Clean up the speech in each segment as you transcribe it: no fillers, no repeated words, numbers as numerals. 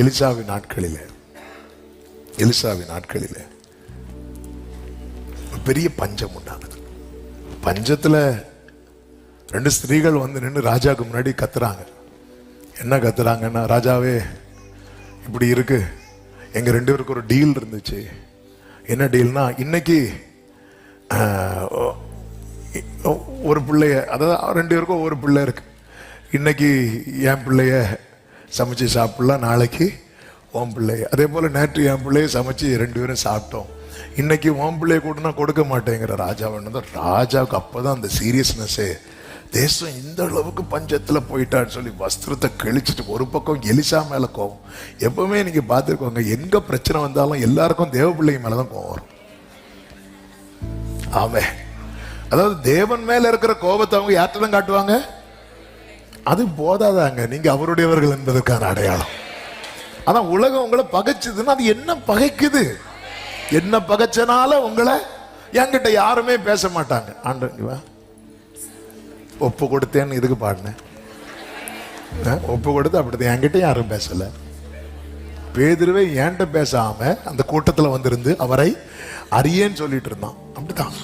எலிசாவின் நாட்களிலே பெரிய பஞ்சம் உண்டாகுது. பஞ்சத்துல 2 ஸ்திரீகள் வந்து நின்று ராஜாவுக்கு முன்னாடி கத்துறாங்க. என்ன கத்துறாங்கன்னா, ராஜாவே இப்படி இருக்கு, எங்க 2 பேருக்கு ஒரு டீல் இருந்துச்சு. என்ன டீல்னா, இன்னைக்கு ஒரு பிள்ளைய, அதாவது 2 பேருக்கும் ஒரு பிள்ளை இருக்கு. இன்னைக்கு என் பிள்ளைய சமைச்சு சாப்பிடலாம், நாளைக்கு உன் பிள்ளைய. அதே போல நேற்று என் பிள்ளைய சமைச்சு 2 பேரும் சாப்பிட்டோம். இன்னைக்கு உன் பிள்ளைய கூடனா கொடுக்க மாட்டேங்கிற ராஜாவன். ராஜாவுக்கு அப்பதான் அந்த சீரியஸ்னஸே, தேசம் இந்த அளவுக்கு பஞ்சத்துல போயிட்டான்னு சொல்லி வஸ்திரத்தை கிழிச்சிட்டு ஒரு பக்கம் எலிசா மேல கோவம். எப்பவுமே நீங்க பார்த்துருக்கோங்க, எங்க பிரச்சனை வந்தாலும் எல்லாருக்கும் தேவ பிள்ளைங்க மேலதான் கோவம் வரும். ஆமே, அதாவது தேவன் மேல இருக்கிற கோபத்தை அவங்க யார்கிட்ட தான் காட்டுவாங்க. அது போதாதாங்க, நீங்க அவருடையவர்கள் என்பதற்கான அடையாளம். அதான் உலகம் உங்களை பகைச்சதுன்னா அது என்ன பகைக்குது, என்ன பகைச்சனால உங்களை என்கிட்ட யாருமே பேச மாட்டாங்க. ஆண்டவா ஒப்பு கொடுத்தேன்னு இதுக்கு பாடினேன், ஒப்பு கொடுத்து அப்படித்தான் என்கிட்ட யாரும் பேசல. பேதுருவே என்கிட்ட பேசாம அந்த கூட்டத்தில் வந்திருந்து அவரை அறியேன்னு சொல்லிட்டு இருந்தான். அப்படித்தான்.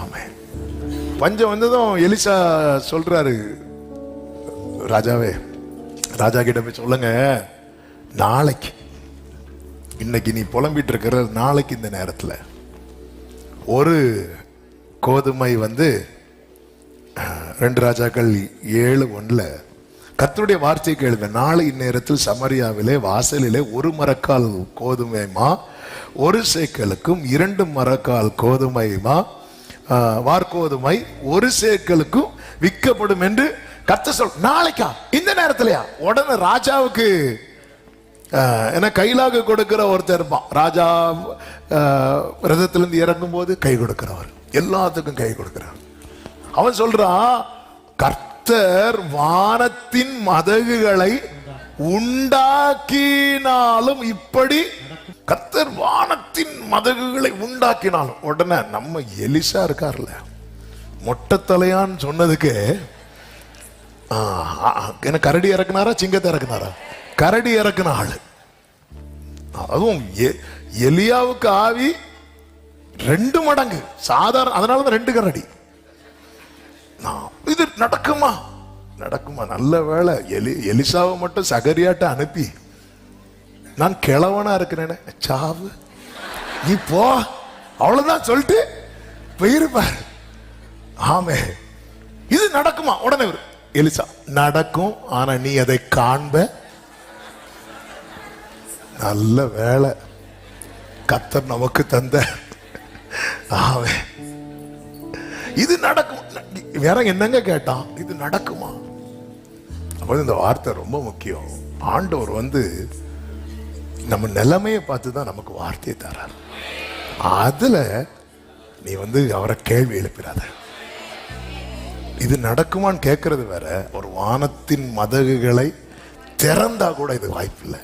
ஆமே, பஞ்சம் வந்ததும் எலிசா சொல்றாரு, ராஜாவே, ராஜா கிட்ட போய் சொல்லுங்க, நாளைக்கு, இன்னைக்கு நீ புலம்பிட்டு இருக்கிற நாளைக்கு இந்த நேரத்தில் ஒரு கோதுமை வந்து 2 ராஜாக்கள் 7:1 கர்த்தருடைய வார்த்தையை கேளுங்க, நாளை இந்நேரத்தில் சமரியாவிலே வாசலிலே 1 மரக்கால் கோதுமைமா 1 சேக்கலுக்கும் 2 மரக்கால் கோதுமைமா வார்கோதுமை 1 சேக்கலுக்கும் விற்கப்படும் என்று கர்த்தர் சொல். நாளைக்கா, இந்த நேரத்திலயா? உடனே ராஜாவுக்கு என்ன கைலாக கொடுக்கிற ஒருத்தர் இருப்பான். ராஜா ரதத்திலிருந்து இறங்கும் போது கை கொடுக்கிறவர், எல்லாத்துக்கும் கை கொடுக்கிறார். அவன் சொல்றான், கர்த்தர் வானத்தின் மதகுகளை உண்டாக்கினாலும் இப்படி, கர்த்தர் வானத்தின் மதகுகளை உண்டாக்கினாலும். உடனே நம்ம எலிசா இருக்கார்ல, மொட்டத்தலையான்னு சொன்னதுக்கு என்ன கரடி இறக்குனாரா சிங்கத்தை இறக்குனாரா? கரடி இறக்குன ஆளு. அதுவும் எலியாவுக்கு ஆவி 2 மடங்கு சாதாரண, அதனாலதான் 2 கரடி. இது நடக்குமா? நல்ல வேளை எலிசாவை மட்டும் சகரியாட்ட அனுப்பி, நான் கிழவனா இருக்கிறேன்னு, சாவு நீ போ அவ்வளவுதான் சொல்லிட்டு போயிருப்பாரு. ஆமே, இது நடக்குமா? உடனே எலிசா, நடக்கும், ஆனா நீ அதை காண்ப. நல்ல வேளை கர்த்தர் நமக்கு தந்த. ஆமே, இது நடக்கும். வேற என்னங்க கேட்டான், இது நடக்குமா? அப்போ இந்த வார்த்தை ரொம்ப முக்கியம். ஆண்டவர் வந்து நம்ம நிலைமையை பார்த்து தான் நமக்கு வார்த்தையை தரார். அதுல நீ வந்து அவரை கேள்வி எழுப்பிடாத. இது நடக்குமான்னு கேட்கறது வேற, ஒரு வானத்தின் மதகுகளை திறந்தா கூட இது வாய்ப்பு இல்லை.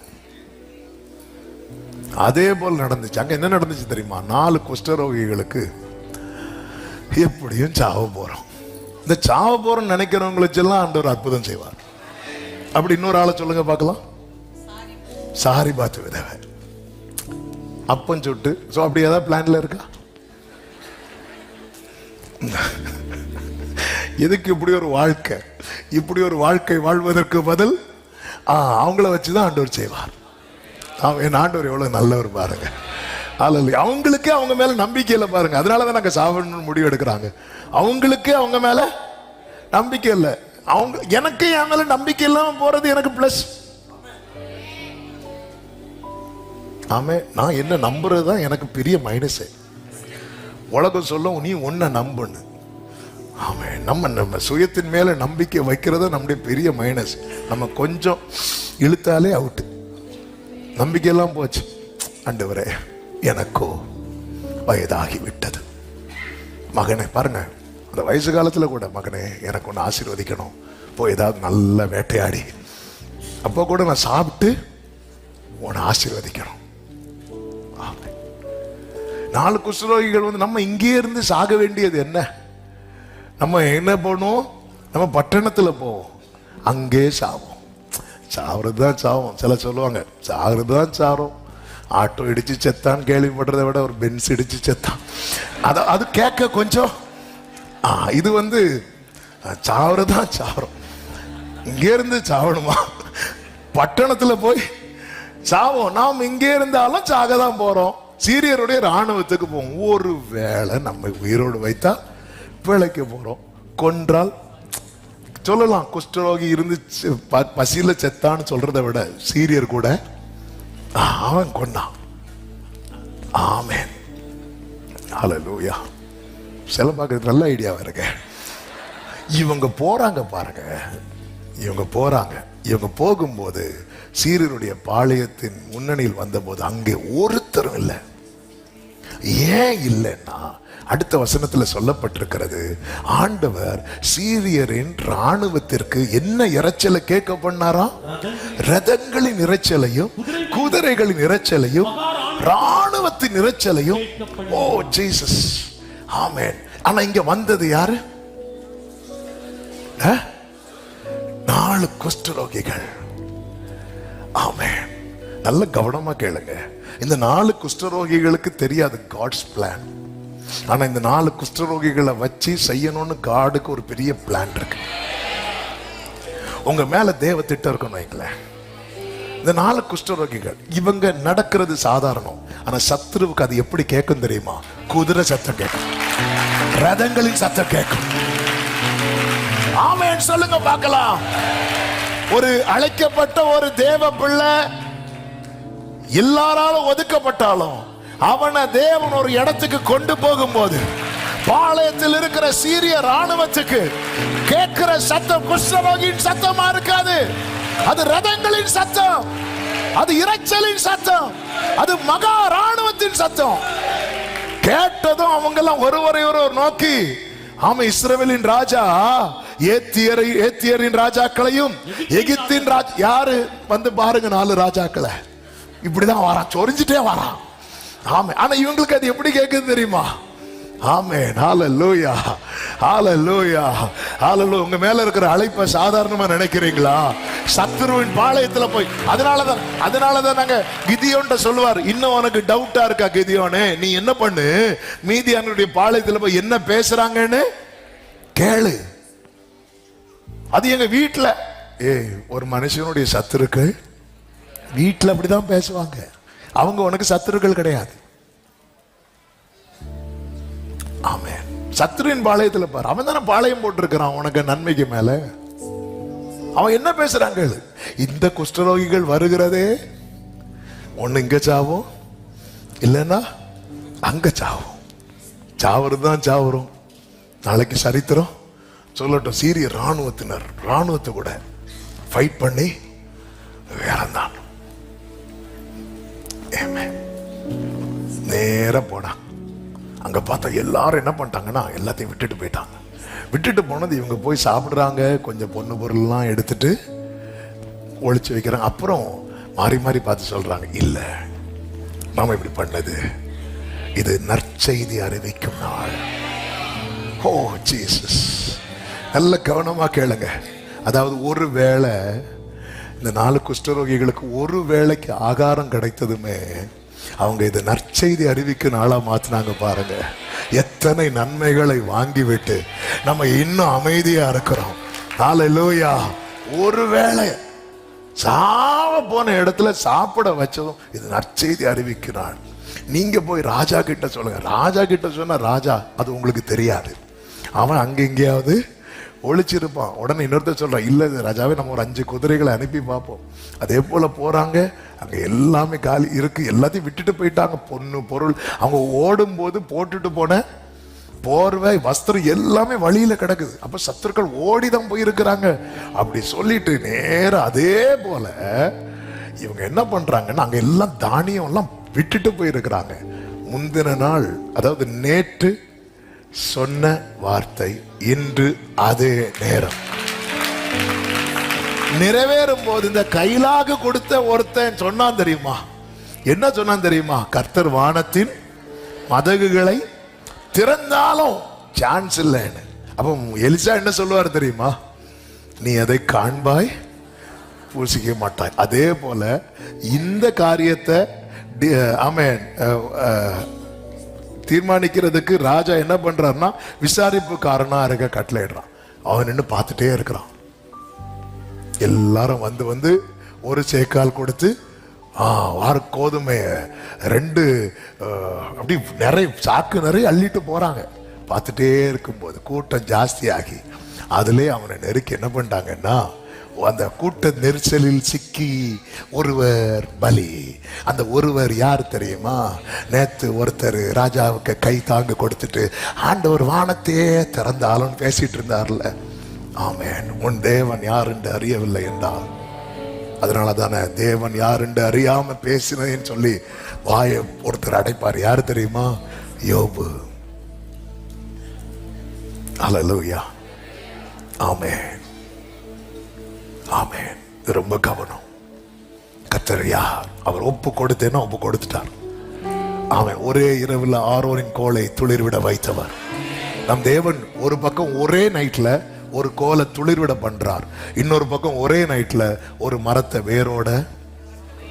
அதே போல் நடந்துச்சு. அங்க என்ன நடந்துச்சு தெரியுமா? 4 குஷ்டரோகிகளுக்கு எப்படியும் சாவ போறோம். இந்த சாவ போறோம் நினைக்கிறவங்களுக்கு எல்லாம் ஆண்டவர் அற்புதம் செய்வார். அப்படி இன்னொரு ஆளை சொல்லுங்க பார்க்கலாம். சாரி பார்த்து விதவை அப்பம் சுட்டு, அப்படி ஏதாவது பிளான்ல இருக்கா? எதுக்கு இப்படி ஒரு வாழ்க்கை வாழ்வதற்கு பதில் அவங்கள வச்சுதான் ஆண்டவர் செய்வார். என் ஆண்டவர் எவ்வளவு நல்லவர் பாருங்க. அவங்களுக்கே அவங்க மேல நம்பிக்கை இல்லை பாருங்க. அதனாலதான் நாங்க சாவணும்னு முடிவு எடுக்கிறாங்க. அவங்களுக்கே அவங்க மேல நம்பிக்கை இல்லை. எனக்கு என் மேல நம்பிக்கை இல்லாம போறது எனக்கு பிளஸ். ஆமே, நான் என்ன நம்புறதுதான் எனக்கு பெரிய மைனஸ். உலகம் சொல்லும் நீ ஒன்ன நம்புன்னு. ஆமே, நம்ம சுயத்தின் மேல நம்பிக்கை வைக்கிறத நம்முடைய பெரிய மைனஸ். நம்ம கொஞ்சம் இழுத்தாலே அவுட்டு, நம்பிக்கையெல்லாம் போச்சு. ஆண்டவரே, எனக்கோ வயதாகி விட்டது. மகனே பாருங்க, அந்த வயசு காலத்துல கூட மகனே எனக்கு ஒன்று ஆசீர்வதிக்கணும், போய் ஏதாவது நல்ல வேட்டையாடி அப்போ கூட நான் சாப்பிட்டு உன்னை ஆசீர்வதிக்கணும். 4 குஷ்டரோகிகள் வந்து நம்ம இங்கே இருந்து சாக வேண்டியது என்ன? நம்ம என்ன பண்ணுவோம்? நம்ம பட்டணத்துல போவோம், அங்கே சாவோம். சாவுறது தான் சாவும். சில சொல்லுவாங்க சாகுறது தான் சாரும், ஆட்டோ இடிச்சு செத்தான் கேள்விப்படுறதை விட ஒரு பென்ஸ் இடிச்சு செத்தான். அது கேட்க கொஞ்சம் இது சாவுறது தான் சாவரும். இங்கே இருந்து சாவணுமா? பட்டணத்துல போய் சாவோம். நாம் இங்கே இருந்தாலும் சாக தான் போறோம். சீரியருடைய ராணுவத்துக்கு போவோம். ஒரு வேளை நம்ம உயிரோடு வைத்தா பிழைக்க போறோம். கொன்றால் சொல்லலாம் குஷ்டரோகி இருந்து பசியில செத்தான்னு சொல்றதை விட சீரியர் கூட அவன் கொண்டான். ஆமென், ஹல்லேலூயா. சில பார்க்கறது நல்ல ஐடியாவா இருக்கு. இவங்க போறாங்க பாருங்க, இவங்க போறாங்க. இவங்க போகும்போது சீரியருடைய பாளையத்தின் முன்னணியில் வந்தபோது அங்கே ஒருத்தரும் இல்லை. ஏன் இல்லைன்னா அடுத்த வசனத்துல சொல்லப்பட்டிருக்கிறது, ஆண்டவர் சீரியரின் ராணுவத்திற்கு என்ன இரைச்சலை கேட்க பண்ணாராம்? ரதங்களின் இரைச்சலையும் குதிரைகளின் இரைச்சலையும் ராணுவத்தின் இரைச்சலையும். ஓ ஜீசஸ், ஆமென். ஆனா இங்க வந்தது யாரு? 4 குஷ்டரோகிகள். ஆமென். நல்ல கவனமா கேளுங்க. இந்த 4 குஷ்டரோகிகளுக்கு தெரியாது காட்ஸ் பிளான். ஆனா இந்த 4 குஷ்டரோகிகளை வச்சு செய்யணும்னு காடுக்கு ஒரு பெரிய பிளான் இருக்கு. உங்க மேல தேவ திட்டம் இருக்குன்னு வைங்களேன். இந்த 4 குஷ்டரோகிகள் இவங்க நடக்கிறது சாதாரணம். ஆனா சத்ருவுக்கு அது எப்படி கேட்கும் தெரியுமா? குதிரை சத்தம் கேட்கும், ரதங்களின் சத்தம் கேட்கும். ஆமென் சொல்லுங்க பார்க்கலாம். ஒரு அழைக்கப்பட்ட ஒரு தேவ பிள்ளை எல்லாராலும் ஒதுக்கப்பட்டாலும் அவனை தேவன் ஒரு இடத்துக்கு கொண்டு போகும்போது பாளையத்தில் இருக்கிற சீரிய ராணுவத்துக்கு கேட்கிற சத்தம் குஷ்டரோகியின் சத்தமா இருக்காது. அது ரதங்களின் சத்தம், அது இரைச்சலின் சத்தம், அது மகா ராணுவத்தின் சத்தம். கேட்டதும் அவங்க எல்லாம் ஒருவரை ஒருவர் நோக்கி, ஆமா இஸ்ரவேலின் ராஜா ஏத்தியரின் ராஜாக்களையும் எகிப்தின் ராஜா யாரு வந்து பாருங்க 4 ராஜாக்களை இப்படிதான் வரான், சொரிஞ்சிட்டே வரான். ஆமே. ஆனா இவங்களுக்கு அது எப்படி கேட்குது தெரியுமா? ஆமென், ஹல்லேலூயா, ஹல்லேலூயா, ஹல்லேலூயா. உங்க மேல இருக்கிற அழைப்பை சாதாரணமா நினைக்கிறீங்களா? சத்துருவின் பாளையத்துல போய் அதனாலதான் நாங்க கிதியோன்ட்ட சொல்லுவார், இன்னும் உனக்கு டவுட்டா இருக்கா கிதியோனே, நீ என்ன பண்ணு, மீதியானுடைய பாளையத்துல போய் என்ன பேசுறாங்கன்னு கேளு. அது எங்க வீட்டுல ஒரு மனுஷனுடைய சத்துருக்கள் வீட்டுல அப்படிதான் பேசுவாங்க. அவங்க உனக்கு சத்துருக்கள் கிடையாது. ஆமென். சத்துருவின் பாளையத்துல பாரு, அவன் தானே பாளையம் போட்டிருக்கிறான் உனக்கு நன்மைக்கு மேல. அவன் என்ன பேசுறாங்க? இந்த குஷ்டரோகிகள் வருகிறதே ஒண்ணு இங்க சாவும், இல்லைன்னா அங்க சாவும். சாவருதான் சாவரும். நாளைக்கு சரித்திரம் சொல்லட்டும், சீரிய ராணுவத்தை கூட ஃபைட் பண்ணி வேறந்தான். நேர போனா அங்க பார்த்தா எல்லாரும் என்ன பண்ணிட்டாங்கன்னா எல்லாத்தையும் விட்டுட்டு போயிட்டாங்க. விட்டுட்டு போனது இவங்க போய் சாப்பிடுறாங்க, கொஞ்சம் பொண்ணு பொருள்லாம் எடுத்துட்டு ஒளிச்சு வைக்கிறாங்க. அப்புறம் மாறி மாறி பார்த்து சொல்றாங்க, இல்ல நாம இப்படி பண்ணது இது நற்செய்தி அறிவிக்கும் நாள். ஓ ஜீசஸ், நல்ல கவனமா கேளுங்க. அதாவது ஒரு வேளை இந்த 4 குஷ்டரோகிகளுக்கு ஒரு வேளைக்கு ஆகாரம் கிடைத்ததுமே அவங்க இதை நற்செய்தி அறிவிக்க நாளா மாத்தினாங்க. பாருங்க எத்தனை நன்மைகளை வாங்கிவிட்டு நம்ம இன்னும் அமைதியா இருக்கிறோம். ஹல்லேலூயா. ஒருவேளை சாவ போன இடத்துல சாப்பிட வச்சதும் இது நற்செய்தி அறிவிக்கிறான். நீங்க போய் ராஜா கிட்ட சொல்லுங்க. ராஜா கிட்ட சொன்னா ராஜா அது உங்களுக்கு தெரியாது, அவன் அங்க எங்கேயாவது ஒளிச்சிருப்பான். உடனே இன்னொருத்தர் சொல்றான், இல்ல ராஜாவே நம்ம ஒரு 5 குதிரைகளை அனுப்பி பார்ப்போம். அதே போல போறாங்க, அங்க எல்லாமே காலி இருக்கு, எல்லாத்தையும் விட்டுட்டு போயிட்டாங்க. பொண்ணு பொருள் அவங்க ஓடும் போது போட்டுட்டு போன போர்வை வஸ்திரம் எல்லாமே வழியில கிடக்குது. அப்ப சத்துருக்கள் ஓடிதான் போயிருக்கிறாங்க. அப்படி சொல்லிட்டு நேரம் அதே போல இவங்க என்ன பண்றாங்கன்னா அங்க எல்லாம் தானியம் எல்லாம் விட்டுட்டு போயிருக்கிறாங்க. முந்தின நாள், அதாவது நேற்று சொன்ன வார்த்தை இன்று அதே நேரம் நிறைவேறும் போது இந்த கைலாக கொடுத்த ஒருத்தன் சொன்னான் தெரியுமா? என்ன சொன்னான் தெரியுமா? கர்த்தர் வானத்தின் மதகுகளை திறந்தாலும் சான்ஸ் இல்லைன்னு. அப்ப எலிசா என்ன சொல்லுவார் தெரியுமா? நீ அதை காண்பாய் பூசிக்க மாட்டாய். அதே போல இந்த காரியத்தை ஆமென் தீர்மானிக்கிறதுக்கு ராஜா என்ன பண்றாருன்னா விசாரிப்புக்காரனா இருக்க கட்டளையிடுறான். அவன் நின்று பார்த்துட்டே இருக்கிறான். எல்லாரும் வந்து வந்து ஒரு சேக்கால் கொடுத்து வார கோதுமைய 2 அப்படி நிறைய சாக்கு நிறைய அள்ளிட்டு போறாங்க. பார்த்துட்டே இருக்கும்போது கூட்டம் ஜாஸ்தியாகி அதுல அவனை நெருக்கி என்ன பண்ணிட்டாங்கன்னா, அந்த கூட்ட நெரிசலில் சிக்கி ஒருவர் பலி. அந்த ஒருவர் யார் தெரியுமா? நேத்து ஒருத்தர் ராஜாவுக்கு கை தாங்க கொடுத்துட்டு ஆண்டவர் வானத்தையே திறந்தாலும் பேசிட்டு இருந்தார்ல, ஆமென், உன் தேவன் யார் என்று அறியவில்லை என்றால், அதனால தானே தேவன் யார் என்று அறியாம பேசினேன்னு சொல்லி வாயை ஒருத்தர் அடைப்பார். யார் தெரியுமா? யோபு. அல்லேலூயா. ஆமென், ஆமென். இது ரொம்ப கவனம். கர்த்தர் யார்? அவர் ஒப்பு கொடுத்தேன்னா ஒப்பு கொடுத்துட்டார். அவன் ஒரே இரவில் ஆரோனின் கோலை துளிர்விட வைத்தவர். நம் தேவன் ஒரு பக்கம் ஒரே நைட்ல ஒரு கோலை துளிர்விட பண்றார், இன்னொரு பக்கம் ஒரே நைட்ல ஒரு மரத்தை வேரோட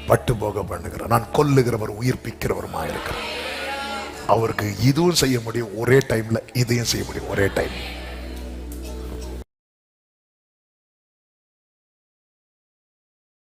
பட்டு போக பண்ணுகிறார். நான் கொல்லுகிறவர் உயிர்ப்பிக்கிறவருமா இருக்கிறேன். அவருக்கு இதுவும் செய்ய முடியும் ஒரே டைம்ல, இதையும் செய்ய முடியும் ஒரே டைம்.